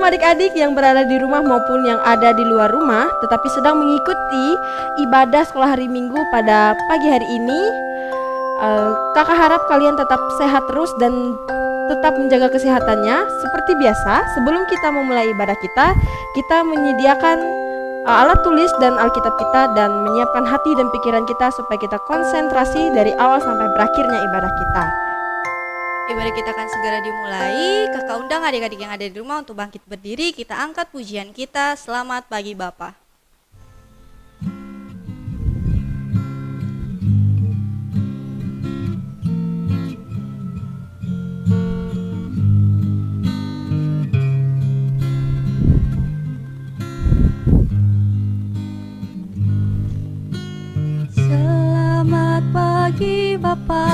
Shalom adik-adik yang berada di rumah maupun yang ada di luar rumah tetapi sedang mengikuti ibadah sekolah hari Minggu pada pagi hari ini. Kakak harap kalian tetap sehat terus dan tetap menjaga kesehatannya. Seperti biasa, sebelum kita memulai ibadah kita menyediakan alat tulis dan Alkitab kita dan menyiapkan hati dan pikiran kita supaya kita konsentrasi dari awal sampai berakhirnya ibadah kita. Ibadah kita akan segera dimulai. Kakak undang adik-adik yang ada di rumah untuk bangkit berdiri. Kita angkat pujian kita. Selamat pagi Bapa. Selamat pagi Bapa.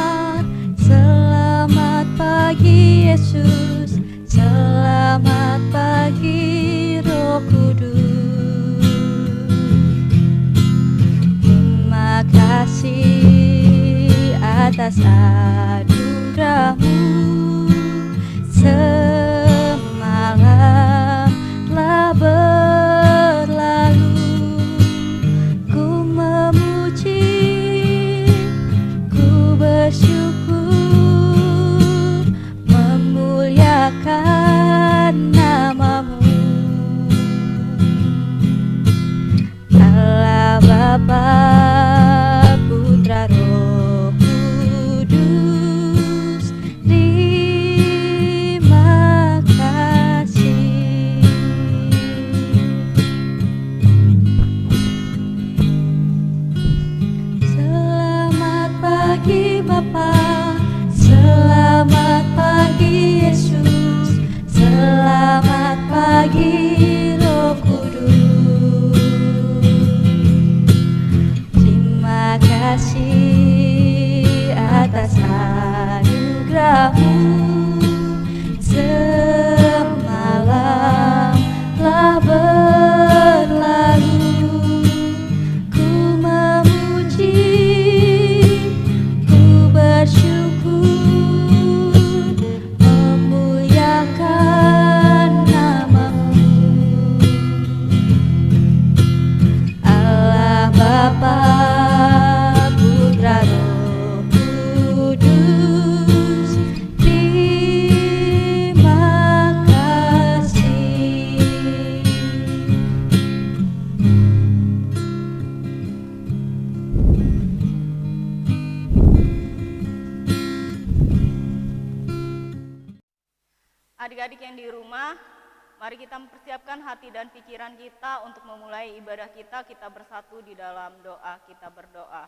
Selamat pagi Yesus, selamat pagi Roh Kudus. Terima kasih atas anugerah-Mu. Semalam telah berlalu, ku memuji, ku bersyukur, memuliakan nama-Mu. Allah Bapa, Putra, Roh Kudus, terima kasih. Selamat pagi Bapa, selamat pagi Yesus, selamat pagi Roh Kudus. Terima kasih atas anugerah-Mu. Semalam telah berlalu, ku memuji, ku bersyukur, memuliakan nama-Mu. Allah Bapa, Putra, Roh Kudus, terima kasih. Adik-adik yang di rumah, mari kita mempersiapkan hati dan pikiran kita untuk memulai ibadah kita. Kita bersatu di dalam doa, kita berdoa.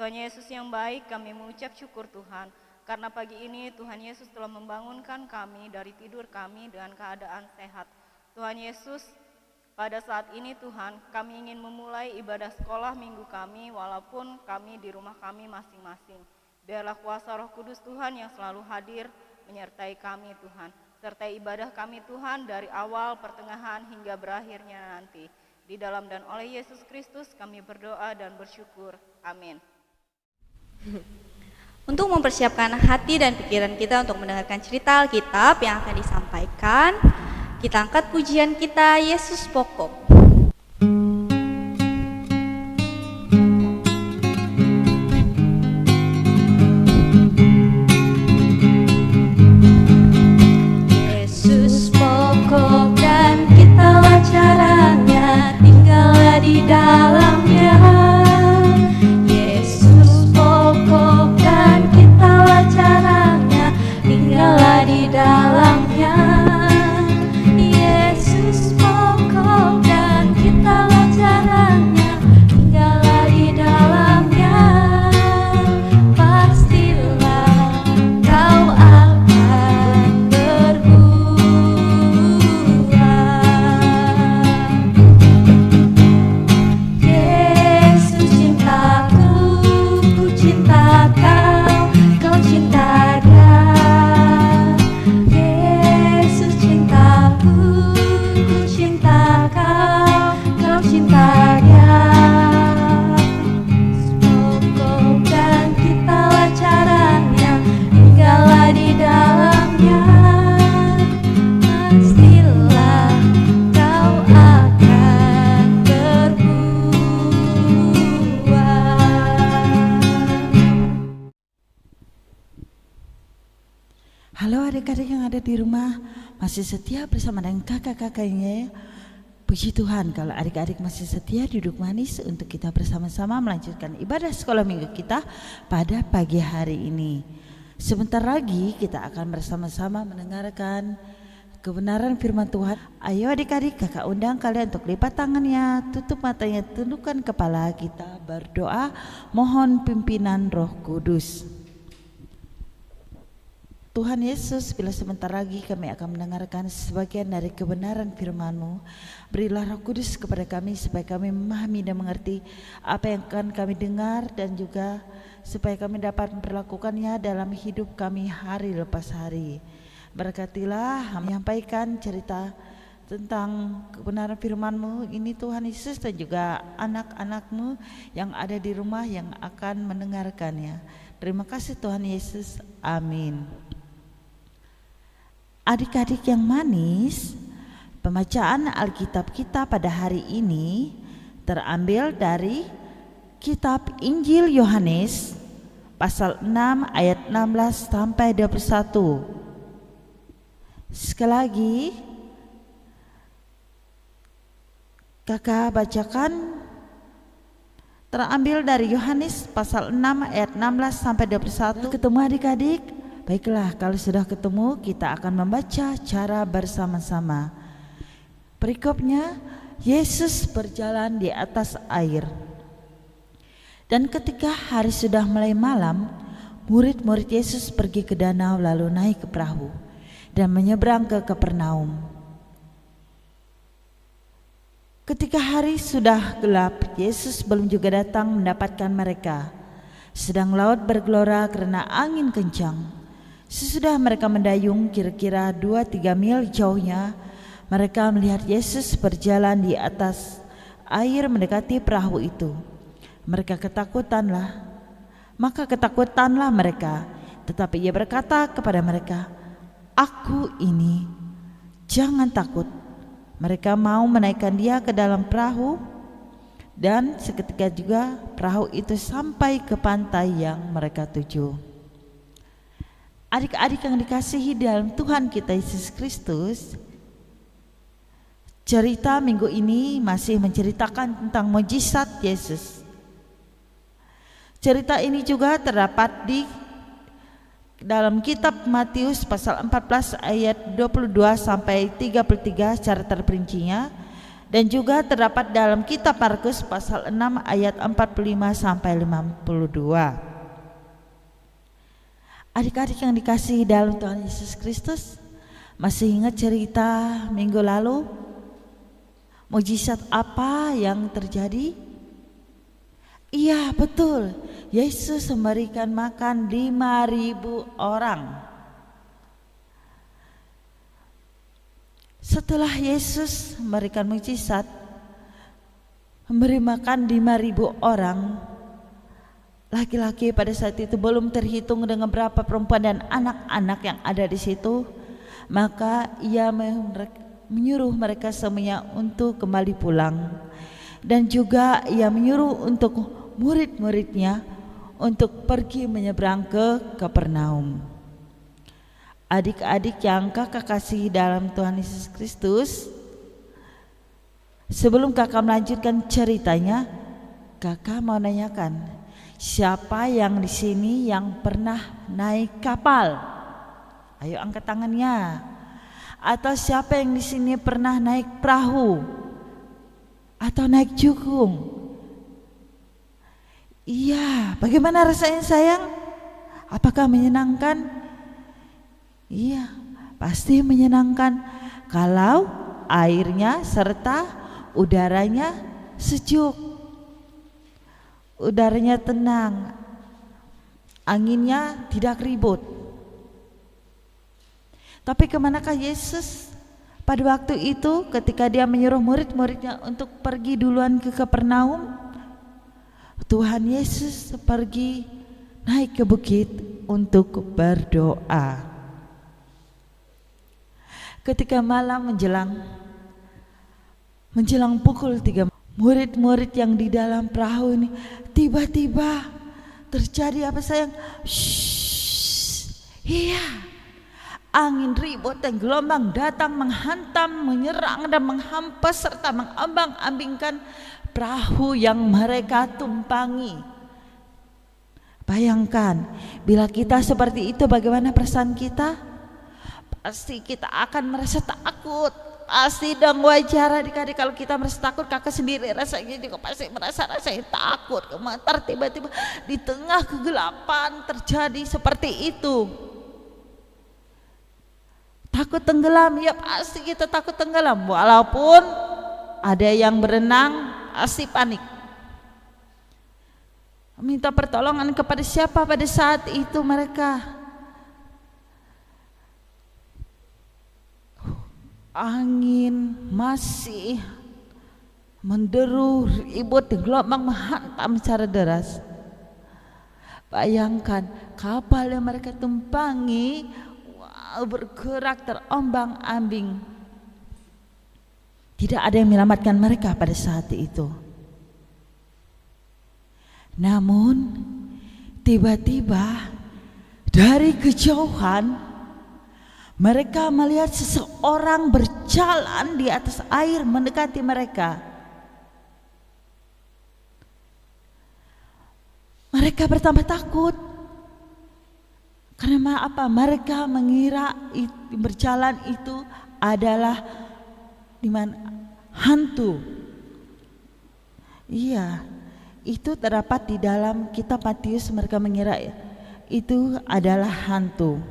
Tuhan Yesus yang baik, kami mengucap syukur Tuhan, karena pagi ini Tuhan Yesus telah membangunkan kami dari tidur kami dengan keadaan sehat. Tuhan Yesus, pada saat ini Tuhan, kami ingin memulai ibadah sekolah minggu kami walaupun kami di rumah kami masing-masing. Biarlah kuasa Roh Kudus Tuhan yang selalu hadir menyertai kami Tuhan. Sertai ibadah kami Tuhan dari awal, pertengahan, hingga berakhirnya nanti. Di dalam dan oleh Yesus Kristus kami berdoa dan bersyukur. Amin. Untuk mempersiapkan hati dan pikiran kita untuk mendengarkan cerita Alkitab yang akan disampaikan, kita angkat pujian kita, Yesus Pokok. Yesus pokok dan kitalah caranya, tinggallah di dalamnya. Yesus pokok dan kitalah caranya, tinggallah di dalamnya. Yesus pokok dan kitalah caranya, tinggallah di dalamnya. Pastilah kau akan berbuah. Halo adik-adik yang ada di rumah, masih setia bersama dengan kakak-kakaknya. Puji Tuhan kalau adik-adik masih setia duduk manis untuk kita bersama-sama melanjutkan ibadah sekolah minggu kita pada pagi hari ini. Sebentar lagi kita akan bersama-sama mendengarkan kebenaran firman Tuhan. Ayo adik-adik, kakak undang kalian untuk lipat tangannya, tutup matanya, tundukkan kepala, kita berdoa mohon pimpinan Roh Kudus. Tuhan Yesus, bila sebentar lagi kami akan mendengarkan sebagian dari kebenaran firman-Mu, berilah Roh Kudus kepada kami supaya kami memahami dan mengerti apa yang akan kami dengar, dan juga supaya kami dapat memperlakukannya dalam hidup kami hari lepas hari. Berkatilah menyampaikan cerita tentang kebenaran firman-Mu ini Tuhan Yesus, dan juga anak-anak-Mu yang ada di rumah yang akan mendengarkannya. Terima kasih Tuhan Yesus, amin. Adik-adik yang manis, pembacaan Alkitab kita pada hari ini terambil dari kitab Injil Yohanes pasal 6 ayat 16 sampai 21. Sekali lagi kakak bacakan, terambil dari Yohanes pasal 6 ayat 16 sampai 21. Ketemu adik-adik? Baiklah, kalau sudah ketemu kita akan membaca cara bersama-sama. Perikopnya, Yesus berjalan di atas air. Dan ketika hari sudah mulai malam, murid-murid Yesus pergi ke danau lalu naik ke perahu dan menyeberang ke Kapernaum. Ketika hari sudah gelap, Yesus belum juga datang mendapatkan mereka. Sedang laut bergelora karena angin kencang. Sesudah mereka mendayung kira-kira 2-3 mil jauhnya, mereka melihat Yesus berjalan di atas air mendekati perahu itu. Maka ketakutanlah mereka. Tetapi ia berkata kepada mereka, "Aku ini, jangan takut." Mereka mau menaikkan dia ke dalam perahu, dan seketika juga perahu itu sampai ke pantai yang mereka tuju. Adik-adik yang dikasihi dalam Tuhan kita Yesus Kristus, cerita minggu ini masih menceritakan tentang mukjizat Yesus. Cerita ini juga terdapat di dalam kitab Matius pasal 14 ayat 22 sampai 33 secara terperincinya, dan juga terdapat dalam kitab Markus pasal 6 ayat 45 sampai 52. Adik-adik yang dikasihi dalam Tuhan Yesus Kristus, masih ingat cerita minggu lalu? Mukjizat apa yang terjadi? Iya, betul. Yesus memberikan makan 5.000 orang. Setelah Yesus memberikan mukjizat, memberi makan 5.000 orang, laki-laki pada saat itu belum terhitung dengan berapa perempuan dan anak-anak yang ada di situ, maka ia menyuruh mereka semuanya untuk kembali pulang, dan juga ia menyuruh untuk murid-muridnya untuk pergi menyeberang ke Kapernaum. Adik-adik yang kakak kasih dalam Tuhan Yesus Kristus, sebelum kakak melanjutkan ceritanya, kakak mau nanyakan, siapa yang di sini yang pernah naik kapal? Ayo angkat tangannya. Atau siapa yang di sini pernah naik perahu atau naik jukung? Iya, bagaimana rasanya sayang? Apakah menyenangkan? Iya, pasti menyenangkan kalau airnya serta udaranya sejuk. Udaranya tenang, anginnya tidak ribut. Tapi kemanakah Yesus pada waktu itu ketika dia menyuruh murid-muridnya untuk pergi duluan ke Kapernaum? Tuhan Yesus pergi naik ke bukit untuk berdoa. Ketika malam menjelang pukul 3, murid-murid yang di dalam perahu ini tiba-tiba terjadi apa sayang? Iya, Angin ribut dan gelombang datang menghantam, menyerang dan menghampas serta mengombang-ambingkan perahu yang mereka tumpangi. Bayangkan, bila kita seperti itu, bagaimana perasaan kita? Pasti kita akan merasa takut. Pasti dong, wajar adik-adik kalau kita merasa takut. Kakak sendiri rasanya juga pasti rasanya takut, gemetar, tiba-tiba di tengah kegelapan terjadi seperti itu. Takut tenggelam, ya pasti kita takut tenggelam. Walaupun ada yang berenang, pasti panik. Minta pertolongan kepada siapa pada saat itu mereka? Angin masih menderu, ribut, gelombang menghantam secara deras. Bayangkan kapal yang mereka tumpangi bergerak terombang-ambing. Tidak ada yang menyelamatkan mereka pada saat itu. Namun tiba-tiba dari kejauhan mereka melihat seseorang berjalan di atas air mendekati mereka. Mereka bertambah takut. Karena apa? Mereka mengira berjalan itu adalah hantu. Iya, itu terdapat di dalam kitab Matius. Mereka mengira itu adalah hantu.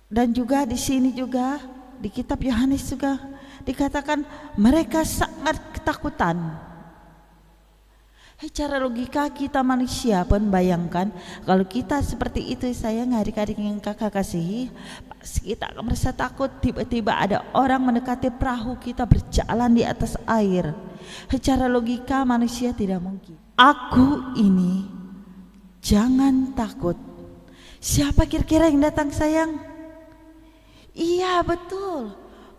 Dan juga di sini juga di kitab Yohanes juga dikatakan mereka sangat ketakutan. Cara logika kita manusia pun bayangkan kalau kita seperti itu, sayang adik-adik yang kakak kasihi, pasti kita akan merasa takut. Tiba-tiba ada orang mendekati perahu kita berjalan di atas air. Secara logika manusia tidak mungkin. Aku ini jangan takut. Siapa kira-kira yang datang, sayang? Iya betul,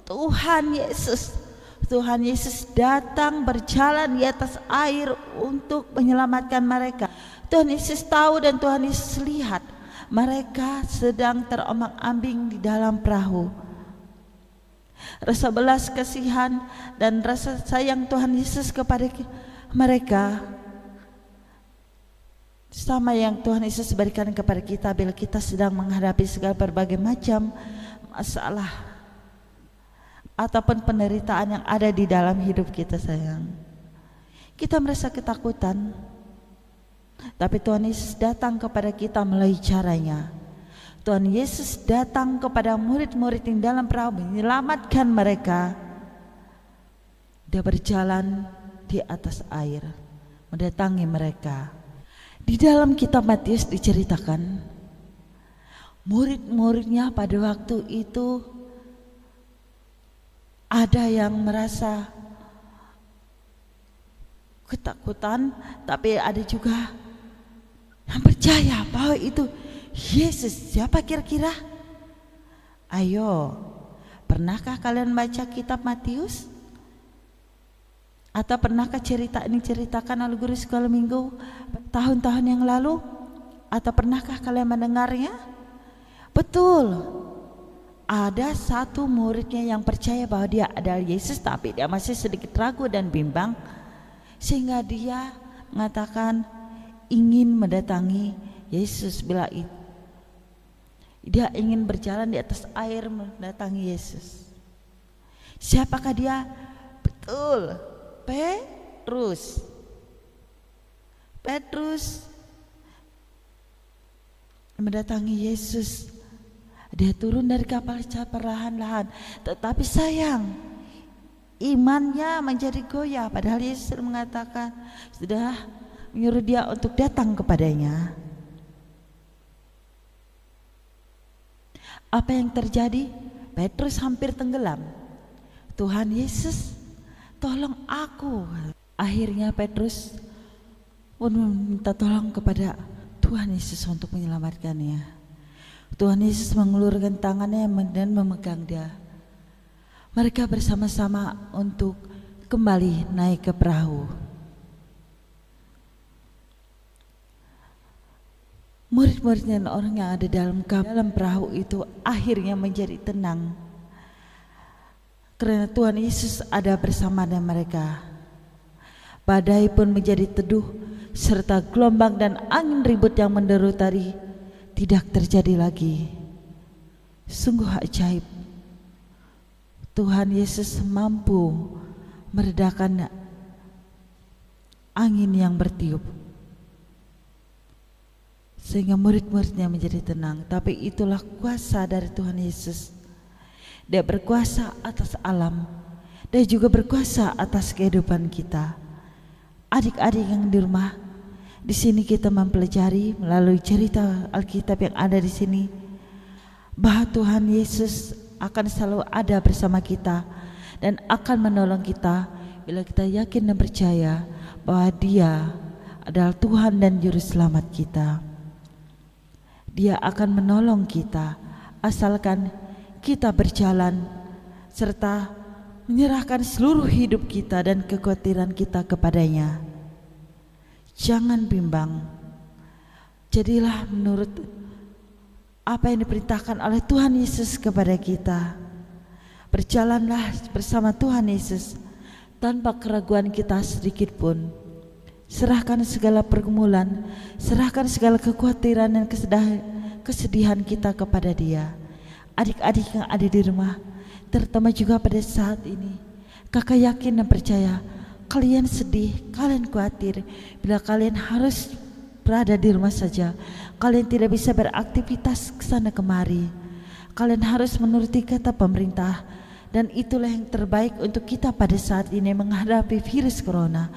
Tuhan Yesus. Tuhan Yesus datang berjalan di atas air untuk menyelamatkan mereka. Tuhan Yesus tahu dan Tuhan Yesus lihat mereka sedang terombang-ambing di dalam perahu. Rasa belas kasihan dan rasa sayang Tuhan Yesus kepada mereka sama yang Tuhan Yesus berikan kepada kita bila kita sedang menghadapi segala berbagai macam masalah ataupun penderitaan yang ada di dalam hidup kita, sayang. Kita merasa ketakutan, tapi Tuhan Yesus datang kepada kita melalui caranya. Tuhan Yesus datang kepada murid-murid yang dalam perahu menyelamatkan mereka. Dia berjalan di atas air mendatangi mereka. Di dalam kitab Matius diceritakan murid-muridnya pada waktu itu ada yang merasa ketakutan, tapi ada juga yang percaya bahwa itu Yesus. Siapa kira-kira? Ayo, pernahkah kalian baca kitab Matius? Atau pernahkah cerita ini ceritakan oleh guru sekolah minggu tahun-tahun yang lalu? Atau pernahkah kalian mendengarnya? Betul. Ada satu muridnya yang percaya bahwa dia adalah Yesus, tapi dia masih sedikit ragu dan bimbang, sehingga dia mengatakan ingin mendatangi Yesus. Bila itu dia ingin berjalan di atas air mendatangi Yesus. Siapakah dia? Betul, Petrus. Petrus mendatangi Yesus. Dia turun dari kapal perlahan-lahan, tetapi sayang imannya menjadi goyah. Padahal Yesus mengatakan sudah menyuruh dia untuk datang kepadanya. Apa yang terjadi? Petrus hampir tenggelam. Tuhan Yesus, tolong aku. Akhirnya Petrus pun minta tolong kepada Tuhan Yesus untuk menyelamatkannya. Tuhan Yesus mengulurkan tangannya dan memegang dia. Mereka bersama-sama untuk kembali naik ke perahu. murid-muridnya dan orang yang ada dalam perahu itu akhirnya menjadi tenang. Karena Tuhan Yesus ada bersama dengan mereka. Badai pun menjadi teduh, serta gelombang dan angin ribut yang menderu tadi tidak terjadi lagi. Sungguh ajaib. Tuhan Yesus mampu meredakan angin yang bertiup sehingga murid-muridnya menjadi tenang. Tapi itulah kuasa dari Tuhan Yesus. Dia berkuasa atas alam, dia juga berkuasa atas kehidupan kita. Adik-adik yang di rumah, di sini kita mempelajari melalui cerita Alkitab yang ada di sini bahwa Tuhan Yesus akan selalu ada bersama kita dan akan menolong kita bila kita yakin dan percaya bahwa Dia adalah Tuhan dan Juru Selamat kita. Dia akan menolong kita asalkan kita berjalan serta menyerahkan seluruh hidup kita dan kekhawatiran kita kepadanya. Jangan bimbang, jadilah menurut apa yang diperintahkan oleh Tuhan Yesus kepada kita. Berjalanlah bersama Tuhan Yesus tanpa keraguan kita sedikit pun. Serahkan segala pergumulan, serahkan segala kekhawatiran dan kesedihan kita kepada Dia. Adik-adik yang ada di rumah, terutama juga pada saat ini, kakak yakin dan percaya kalian sedih, kalian khawatir bila kalian harus berada di rumah saja. Kalian tidak bisa beraktivitas kesana kemari. Kalian harus menuruti kata pemerintah, dan itulah yang terbaik untuk kita pada saat ini menghadapi virus corona,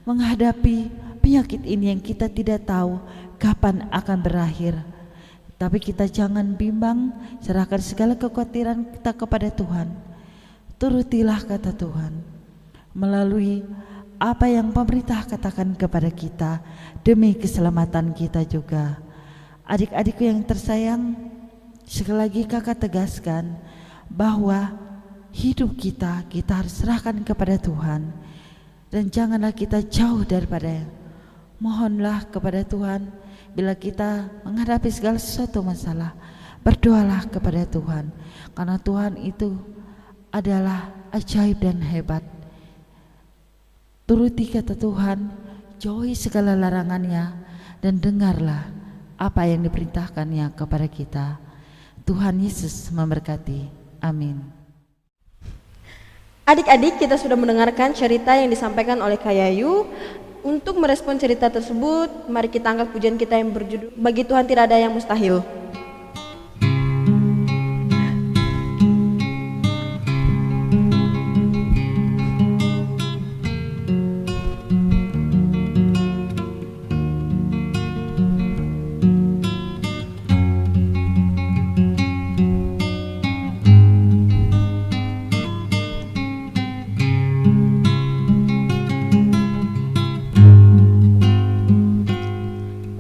menghadapi penyakit ini yang kita tidak tahu kapan akan berakhir. Tapi kita jangan bimbang, serahkan segala kekhawatiran kita kepada Tuhan. Turutilah kata Tuhan melalui apa yang pemerintah katakan kepada kita demi keselamatan kita juga. Adik-adikku yang tersayang, sekali lagi kakak tegaskan bahwa hidup kita harus serahkan kepada Tuhan, dan janganlah kita jauh daripada. Mohonlah kepada Tuhan bila kita menghadapi segala sesuatu masalah, berdoalah kepada Tuhan, karena Tuhan itu adalah ajaib dan hebat. Turuti kata Tuhan, jauhi segala larangannya, dan dengarlah apa yang diperintahkannya kepada kita. Tuhan Yesus memberkati. Amin. Adik-adik, kita sudah mendengarkan cerita yang disampaikan oleh Kak Yayu. Untuk merespon cerita tersebut, mari kita angkat pujian kita yang berjudul Bagi Tuhan Tidak Ada Yang Mustahil.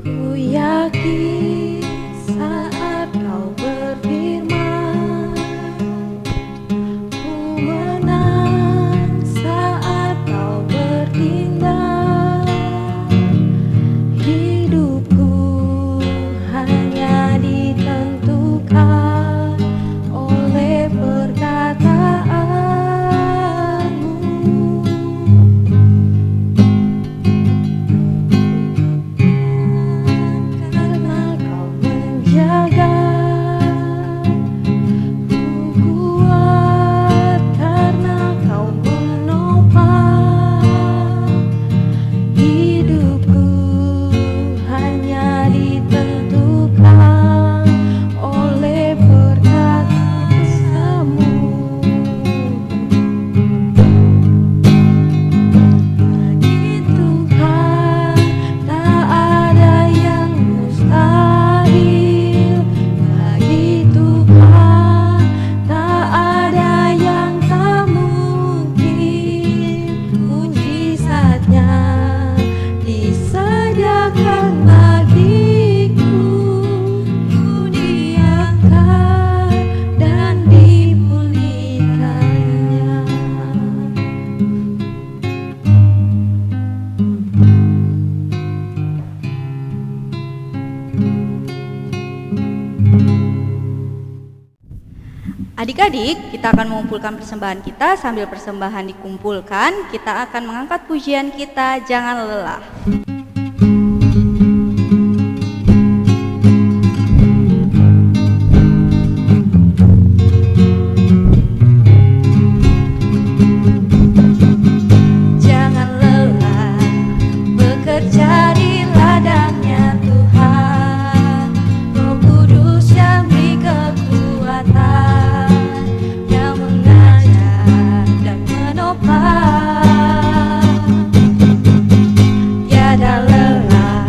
Ku yakin Adik-adik, kita akan mengumpulkan persembahan kita. Sambil persembahan dikumpulkan, kita akan mengangkat pujian kita, jangan lelah. Jangan lelah bekerja di ladangnya Tuhan, Roh Kudus yang beri kekuatan, yang mengajar dan menopang. Tiada lelah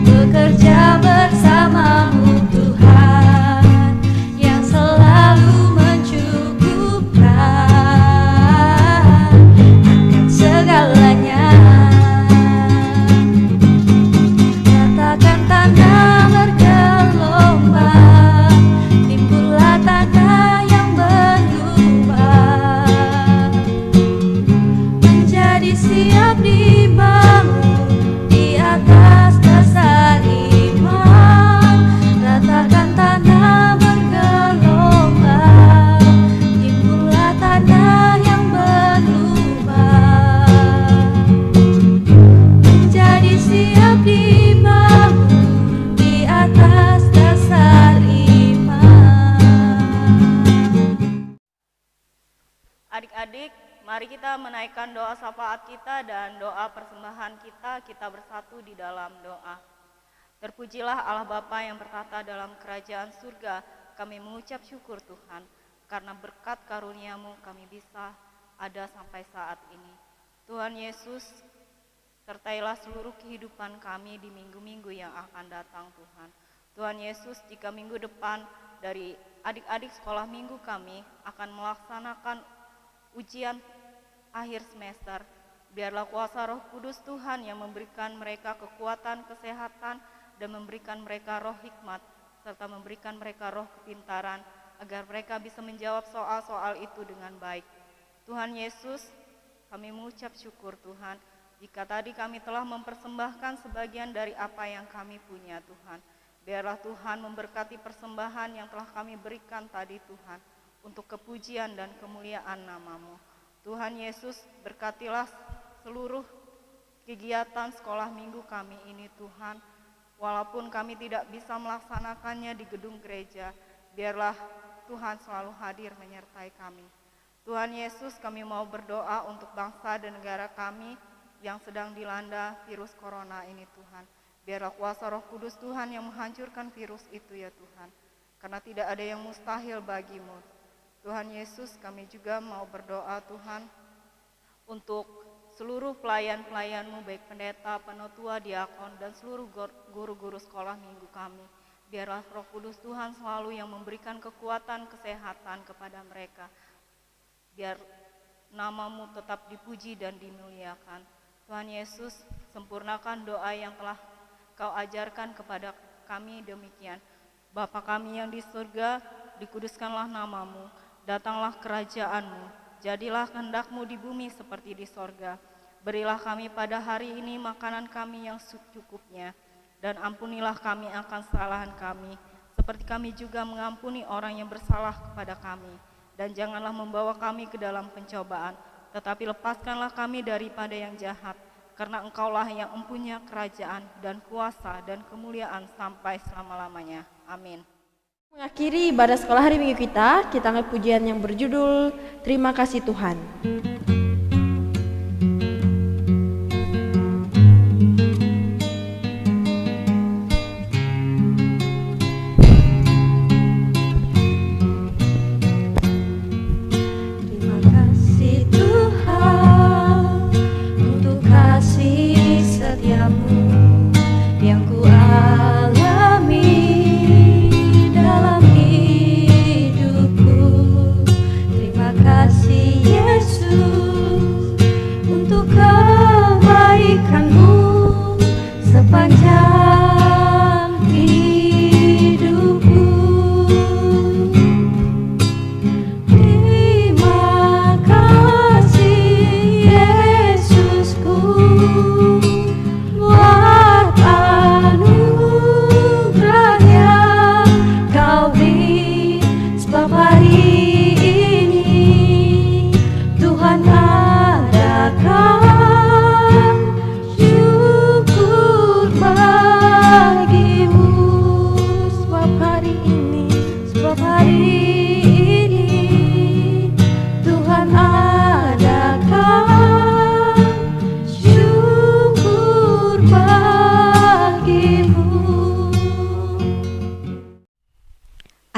bekerja bersamamu Tuhan, yang selalu mencukupkan akan segalanya. Ratakan tanah bergelombang, timbullah tanah yang berlubang, menjadi siap dibangun di atas dasar iman. Ratakan tanah bergelombang, timbullah tanah yang berlubang, menjadi siap dibangun di atas dasar iman. Adik-adik, mari kita menaikkan doa syafaat kita dan doa persembahan kita. Kita bersatu di dalam doa. Terpujilah Allah Bapa yang bertata dalam kerajaan surga. Kami mengucap syukur Tuhan, karena berkat karunia-Mu kami bisa ada sampai saat ini. Tuhan Yesus, sertailah seluruh kehidupan kami di minggu-minggu yang akan datang Tuhan. Tuhan Yesus, jika minggu depan dari adik-adik sekolah minggu kami akan melaksanakan ujian akhir semester, biarlah kuasa Roh Kudus Tuhan yang memberikan mereka kekuatan, kesehatan, dan memberikan mereka roh hikmat, serta memberikan mereka roh kepintaran, agar mereka bisa menjawab soal-soal itu dengan baik. Tuhan Yesus, kami mengucap syukur Tuhan, jika tadi kami telah mempersembahkan sebagian dari apa yang kami punya Tuhan. Biarlah Tuhan memberkati persembahan yang telah kami berikan tadi Tuhan, untuk kepujian dan kemuliaan nama-Mu. Tuhan Yesus, berkatilah seluruh kegiatan sekolah minggu kami ini Tuhan. Walaupun kami tidak bisa melaksanakannya di gedung gereja, biarlah Tuhan selalu hadir menyertai kami. Tuhan Yesus, kami mau berdoa untuk bangsa dan negara kami yang sedang dilanda virus corona ini Tuhan. Biarlah kuasa Roh Kudus Tuhan yang menghancurkan virus itu ya Tuhan, karena tidak ada yang mustahil bagi-Mu. Tuhan Yesus, kami juga mau berdoa Tuhan untuk seluruh pelayan-pelayan-Mu, baik pendeta, penatua, diakon, dan seluruh guru-guru sekolah minggu kami. Biarlah Roh Kudus Tuhan selalu yang memberikan kekuatan, kesehatan kepada mereka. Biar nama-Mu tetap dipuji dan dimuliakan. Tuhan Yesus, sempurnakan doa yang telah Kau ajarkan kepada kami demikian. Bapa kami yang di surga, dikuduskanlah nama-Mu, datanglah kerajaan-Mu, jadilah kehendak-Mu di bumi seperti di sorga. Berilah kami pada hari ini makanan kami yang secukupnya, dan ampunilah kami akan kesalahan kami, seperti kami juga mengampuni orang yang bersalah kepada kami. Dan janganlah membawa kami ke dalam pencobaan, tetapi lepaskanlah kami daripada yang jahat, karena Engkaulah yang mempunyai kerajaan dan kuasa dan kemuliaan sampai selama-lamanya. Amin. Mengakhiri ibadah sekolah hari Minggu kita angkat pujian yang berjudul Terima Kasih Tuhan. Terima kasih Tuhan untuk kasih setiamu yang ku alami dalam hidupku. Terima kasih Yesus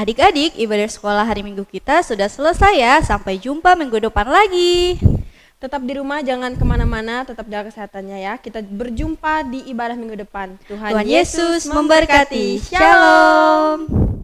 Adik-adik, ibadah sekolah hari Minggu kita sudah selesai ya. Sampai jumpa minggu depan lagi. Tetap di rumah, jangan kemana-mana, tetap jaga kesehatannya ya. Kita berjumpa di ibadah minggu depan. Tuhan Yesus memberkati. Shalom.